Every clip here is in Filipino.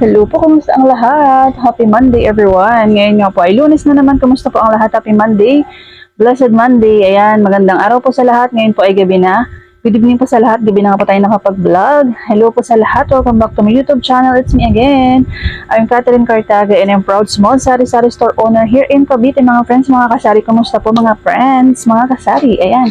Hello po, kumusta ang lahat? Happy Monday everyone. Ngayon nga po ay Lunes na naman. Kumusta po ang lahat? Happy Monday. Blessed Monday. Ayan, magandang araw po sa lahat. Ngayon po ay gabi na. Good evening po sa lahat. Gabi na nga po tayo nakapag-vlog. Hello po sa lahat. Welcome back to my YouTube channel. It's me again. I'm Catherine Cartaga and I'm proud small sari-sari store owner here in Cavite. Mga friends, mga kasari. Kumusta po mga friends, mga kasari? Ayan.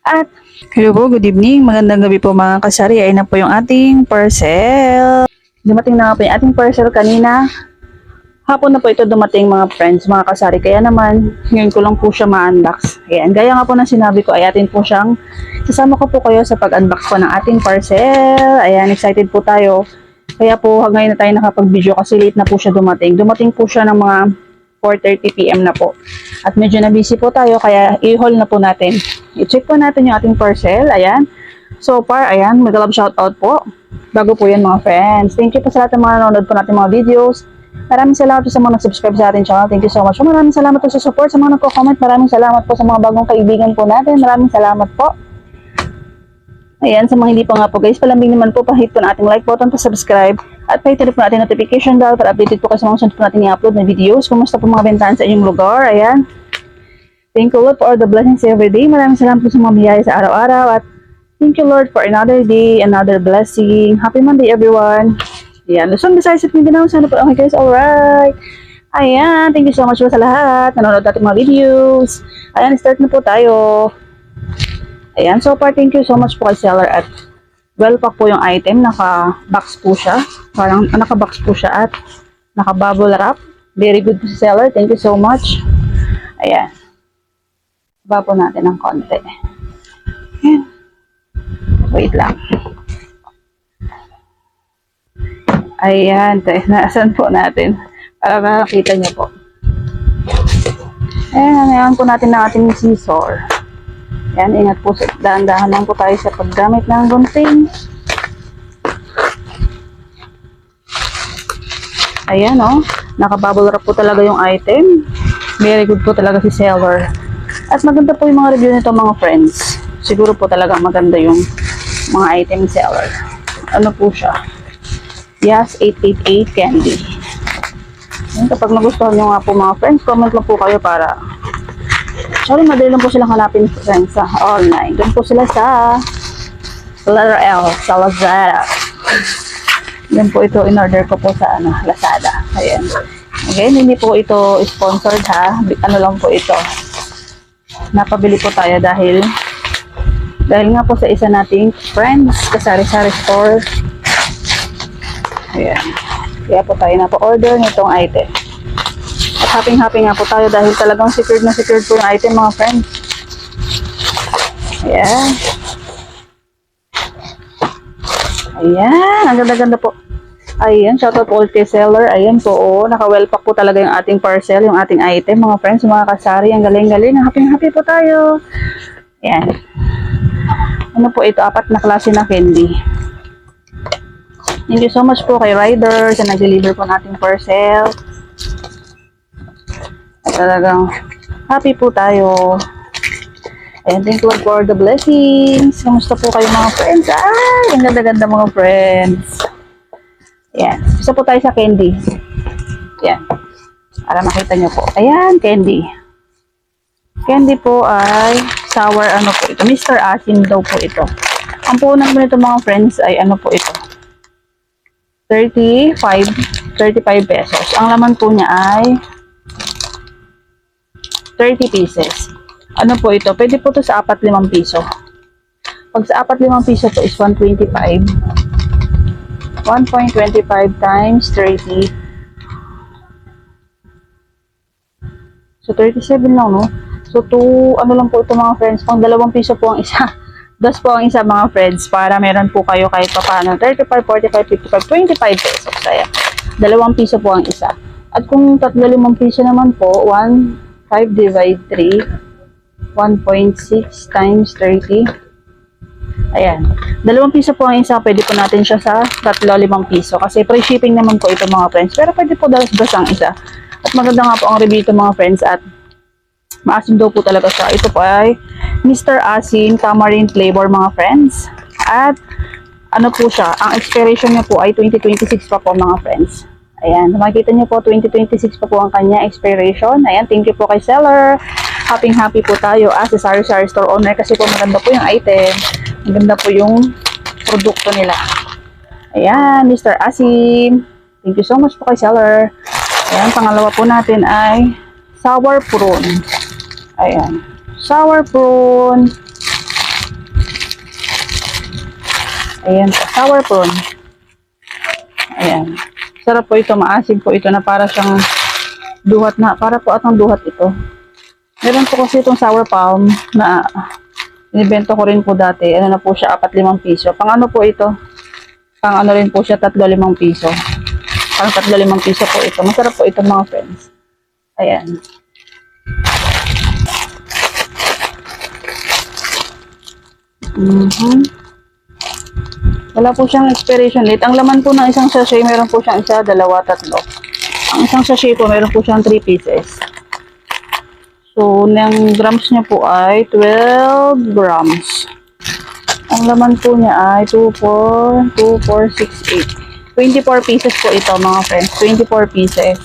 At hello po, good evening. Magandang gabi po mga kasari. Ayan na po yung ating parcel. Dumating na nga po yung ating parcel kanina. Hapon na po ito dumating mga friends, mga kasari. Kaya naman, ngayon ko lang po siya ma-unbox. Ayan, gaya nga po ng sinabi ko, ay atin po siyang sasama ko po kayo sa pag-unbox po ng ating parcel. Ayan, excited po tayo. Kaya po ngayon na tayo nakapag-video kasi late na po siya dumating. Dumating po siya ng mga 4:30 PM na po. At medyo na busy po tayo, kaya i-haul na po natin. I-check po natin yung ating parcel. Ayan. So far, ayan, mag-love shoutout po. Bago po yan mga friends. Thank you po sa lahat ng mga nanonood po natin mga videos. Maraming salamat po sa mga nag-subscribe sa ating channel. Thank you so much. Maraming salamat po sa support, sa mga nagko-comment. Maraming salamat po sa mga bagong kaibigan po natin. Maraming salamat po. Ayan, sa mga hindi pa nga po guys, palambing naman po, pa-hit po na ating like button, pa-subscribe, at pa-hit po natin notification bell para updated po kayo sa mga sunod po natin i-upload na videos. Kumusta po mga bentahan sa inyong lugar? Ayan. Thank you Lord for all the blessings every day. Maraming salamat po sa mga biyaya sa araw-araw at thank you Lord for another day, another blessing. Happy Monday everyone. Ayan, Luzon, Visayas at Mindanao. Sana po okay guys, alright. Ayan, thank you so much po sa lahat. Nanonood natin mga videos. Ayan, start na po tayo. Ayan, so far thank you so much po kay seller at well pack po yung item. Naka-box po siya. Parang naka-box po siya at naka-bubble wrap. Very good po si seller. Thank you so much. Ayan. Baba po natin ng konti. Ayan. Wait lang. Ayan, naasan po natin para makakita niyo po. Ayan, ngayon po natin ng ating scissor. Ayan, ingat po, dahan-dahan lang po tayo sa paggamit ng gunting. Ayan o, naka-bubble wrap po talaga yung item. Very good po talaga si seller. At maganda po yung mga review nito mga friends. Siguro po talaga maganda yung mga item seller. Ano po siya? Yes, 888 candy. Yan, kapag nagustuhan nyo nga po mga friends, comment lang po kayo para sorry, madali lang po silang hanapin friends sa online. Doon po sila sa letter L, sa Lazada. Yan po ito, in-order ko po sa Lazada. Ayan. Again, hindi po ito sponsored ha. Ano lang po ito. Napabili po tayo dahil nga po sa isa nating friends, kasari-sari store. Ayan. Kaya po tayo na po-order nitong item. At happy-happy nga po tayo dahil talagang secured na secured po yung item mga friends. Ayan. Ayan. Ang ganda-ganda po. Ayan. Shoutout po kay seller. Ayan po. Oh, naka-well pack po talaga yung ating parcel, yung ating item mga friends, mga kasari. Ang galing-galing. Happy-happy po tayo. Ayan. Ano po ito? 4 na klase na candy. Thank you so much po kay Rider sa nag-deliver po nating parcel. At talagang happy po tayo. And thank you for the blessings. Kamusta po kayo mga friends? Ay, ang ganda-ganda mga friends. Ayan. Isa po tayo sa candy. Ayan. Para makita nyo po. Ayan, candy. Candy po ay sour ano po ito. Mr. Asin daw po ito. Ang punan mo nito mga friends ay ano po ito. 35 pesos. Ang laman po niya ay 30 pieces. Ano po ito? Pwede po ito sa 4-5 piso. Pag sa 4-5 piso po is 125. 1.25 times 30. So 37 lang, no? So ano lang po ito mga friends, pang 2 piso po ang isa. 2 po ang isa mga friends para meron po kayo kahit pa paano 35, 45, 55, 25 pesos. Kaya 2 piso po ang isa. At kung 3-5 piso naman po, 1.5 divide 3, 1.6 times 30. Ayan. 2 piso po ang isa, pwede po natin siya sa 3-5 piso. Kasi free shipping naman po ito mga friends. Pero pwede po 2 ang isa. At maganda nga po ang review ito mga friends at maasim daw po talaga siya. Ito po ay Mr. Asin Tamarind flavor mga friends. At Ano po siya, ang expiration niya po ay 2026 pa po mga friends. Ayan, makikita niyo po 2026 pa po ang kanya expiration. Ayan, thank you po kay seller. Happy po tayo as a sari-sari store owner kasi po maganda po yung item. Maganda po yung produkto nila. Ayan, Mr. Asim. Thank you so much po kay seller. Ayan, pangalawa po natin ay sour prawn. Ayan, sour prawn. Ayan po, sour prawn. Ayan. Sarap po ito, maasim po ito na para siyang duhat na, para po atang duhat ito. Meron po kasi itong sour palm na inibento ko rin po dati. Ano na po siya, 4-5 piso. Pang ano po ito? Pang ano rin po siya, 3-5 piso. Pang 3-5 piso po ito. Masarap po ito mga friends. Ayan. Wala po siyang expiration date. Ang laman po ng isang sachet, meron po siyang 1, 2, 3. Ang isang sachet po, meron po siyang 3 pieces. So, ng grams niya po ay 12 grams. Ang laman po niya ay 2, 4, 6, 8. 24 pieces po ito mga friends. 24 pieces.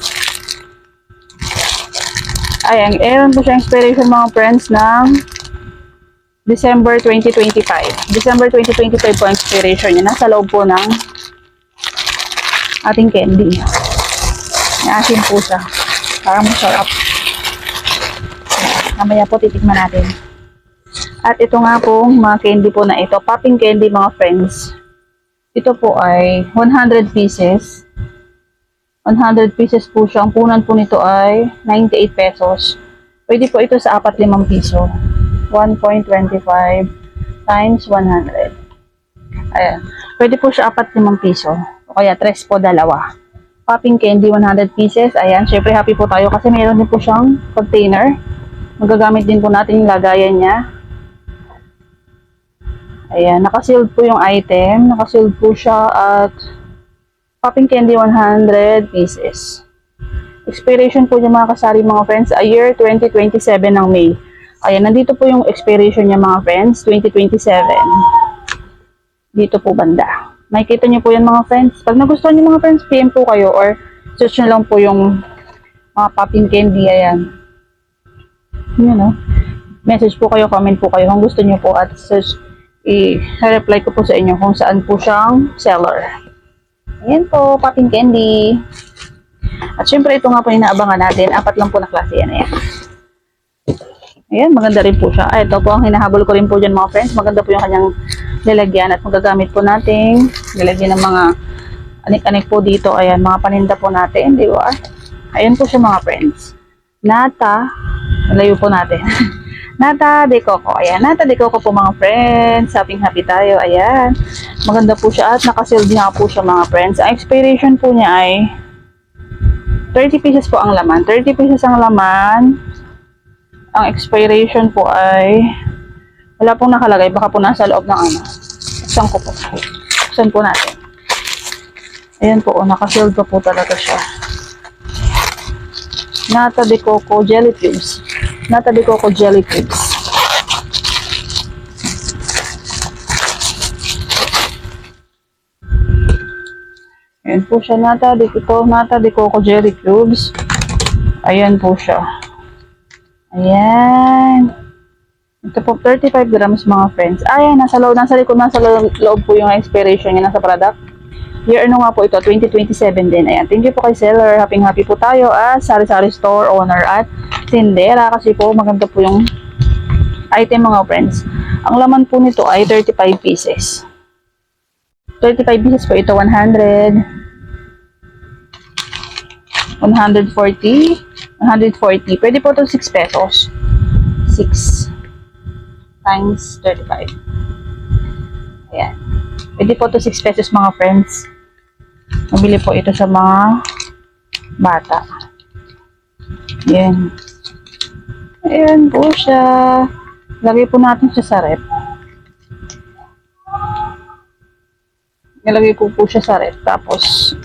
Ayan, meron po siyang expiration mga friends ng December 2025. December 2025 po ang expiration niya. Nasa loob po ng ating candy. Asin po siya. Parang masarap. Mamaya po titikman natin. At ito nga po, mga candy po na ito. Popping candy mga friends. Ito po ay 100 pieces. 100 pieces po siya. Ang punan po nito ay 98 pesos. Pwede po ito sa 4-5 piso. 1.25 times 100. Ayan. Pwede po siya 4-5 piso. O kaya 3 po dalawa. Popping candy 100 pieces. Ayan. Syempre happy po tayo kasi meron din po siyang container. Magagamit din po natin yung lagayan niya. Ayan. Nakasealed po yung item. Nakasealed po siya at popping candy 100 pieces. Expiration po niya mga kasari mga friends ay year 2027 ng May. Ayan, nandito po yung expiration niya mga friends, 2027. Dito po banda. Makikita niyo po yan mga friends. Pag nagustuhan niyo mga friends, PM po kayo or search nyo lang po yung mga popping candy. Ayan. Yun o. Message po kayo, comment po kayo kung gusto niyo po at search, i-reply ko po sa inyo kung saan po siyang seller. Ayan po, popping candy. At syempre ito nga po inaabangan natin. 4 lang po na klase yan. Ayan. Ayan, maganda rin po siya. Ay, ito po ang hinahabol ko rin po dyan mga friends. Maganda po yung kanyang lalagyan at magagamit po natin. Lalagyan ng mga anik-anik po dito. Ayan, mga paninda po natin. Di ba? Ayan po siya mga friends. Nata, malayo po natin. Nata de Coco. Ayan, Nata de Coco po mga friends. Happy tayo. Ayan. Maganda po siya at nakasealed nga po siya mga friends. Ang expiration po niya ay 30 pieces po ang laman. 30 pieces ang laman. Ang expiration po ay wala pong nakalagay. Baka po nasa loob ng ano. Buksan ko po. Buksan po natin. Ayan po. Nakasealed pa po talaga siya. Nata de Coco Jelly Cubes. Nata de Coco Jelly Cubes. Ayan po siya. Nata de Coco Jelly Cubes. Ayan po siya. Ayan. Ito po, 35 grams mga friends. Ayan, nasa likod, nasa loob po yung expiration niya nasa product. Year ano nga po ito, 2027 din. Ayan, thank you po kay seller. Happy po tayo as sari-sari store owner at tindera kasi po maganda po yung item mga friends. Ang laman po nito ay 35 pieces. 35 pieces po ito, 100. 140. 140. Pwede po ito 6 pesos. 6 times 35. Ayan. Pwede po ito 6 pesos mga friends. Mabili po ito sa mga bata. Ayan. Ayan po siya. Lagay po natin siya sa rep. Nilagay ko po siya sa rep. Tapos,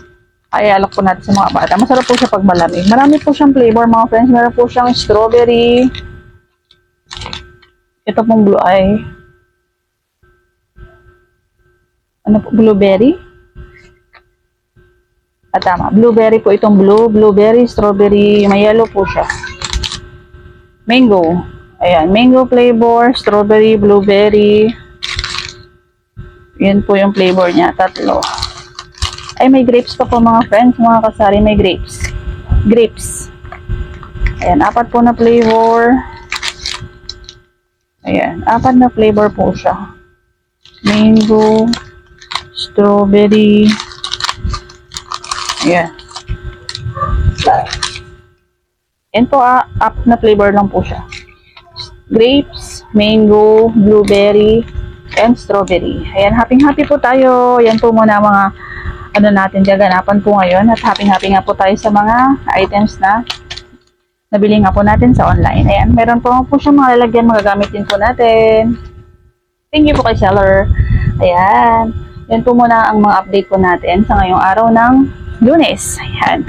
ayalak po natin sa mga bata. Masarap po siya pag malamig. Marami po siyang flavor mga friends. Meron po siyang strawberry. Ito pong blue eye. Ano po? Blueberry? Tama. Blueberry po itong blue. Blueberry, strawberry. May yellow po siya. Mango. Ayan. Mango flavor, strawberry, blueberry. Yan po yung flavor niya. Tatlo. Ay, may grapes pa po mga friends. Mga kasari, may grapes. Grapes. Ayan. 4 po na flavor. Ayan. 4 na flavor po siya. Mango, strawberry. Ayan. Yan po, 4 na flavor lang po siya. Grapes, mango, blueberry, and strawberry. Ayan, happy-happy po tayo. Yan po muna mga ano natin, gaganapan po ngayon. At happy-happy nga po tayo sa mga items na nabili nga po natin sa online. Ayan, meron po siyang mga lalagyan, magagamit din po natin. Thank you po kay seller. Ayan. Yan po muna ang mga update po natin sa ngayong araw ng Lunes. Ayan.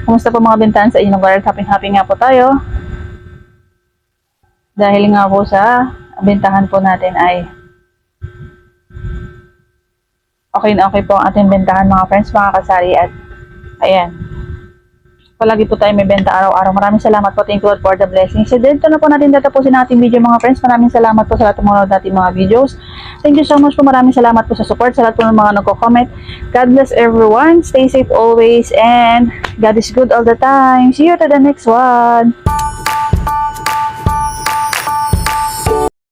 Kumusta po mga bentahan sa inyong lugar? Happy-happy nga po tayo. Dahil nga po sa bentahan po natin ay okay na okay po ang ating bentahan mga friends, mga kasari. At ayan, palagi po tayo may benta araw-araw. Maraming salamat po. Thank you for the blessings. So, dito na po natin tatapusin ang ating video mga friends. Maraming salamat po sa lahat ng mga natin mga videos. Thank you so much po. Maraming salamat po sa support. Sa lahat po ng mga nagko-comment. God bless everyone. Stay safe always. And God is good all the time. See you to the next one.